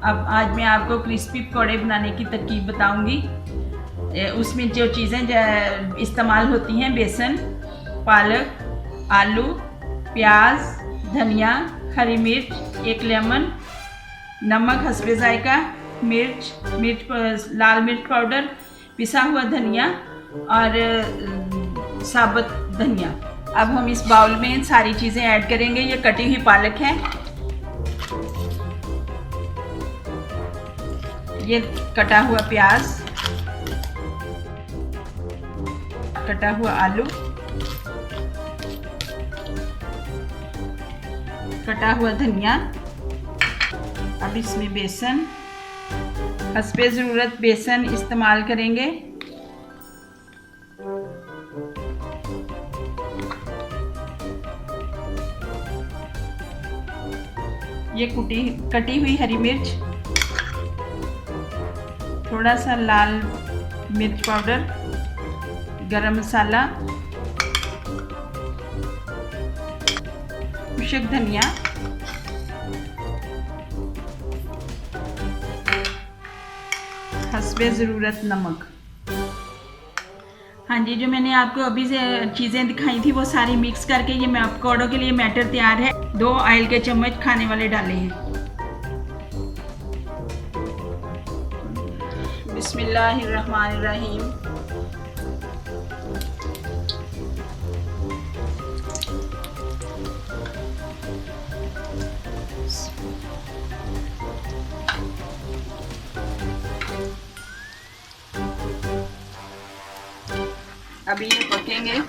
अब आज मैं आपको क्रिस्पी पकौड़े बनाने की तरकीब बताऊंगी। उसमें जो चीज़ें इस्तेमाल होती हैं, बेसन, पालक, आलू, प्याज, धनिया, हरी मिर्च, एक लेमन, नमक हस्बे जायका, मिर्च, लाल मिर्च पाउडर, पिसा हुआ धनिया और साबुत धनिया। अब हम इस बाउल में सारी चीज़ें ऐड करेंगे। ये कटी हुई पालक है, ये कटा हुआ प्याज, कटा हुआ आलू, कटा हुआ धनिया। अब इसमें बेसन, हस्बे ज़रूरत बेसन इस्तेमाल करेंगे। ये कटी हुई हरी मिर्च, थोड़ा सा लाल मिर्च पाउडर, गरम मसाला, खुश्क धनिया, हस्बे ज़रूरत नमक। हाँ जी, जो मैंने आपको अभी से चीज़ें दिखाई थी वो सारी मिक्स करके ये मैं पकौड़ों के लिए बैटर तैयार है। 2 ऑयल के चम्मच खाने वाले डाले हैं। बिस्मिल्लाहिर्रहमानिर्रहीम। अभी ये पकेंगे।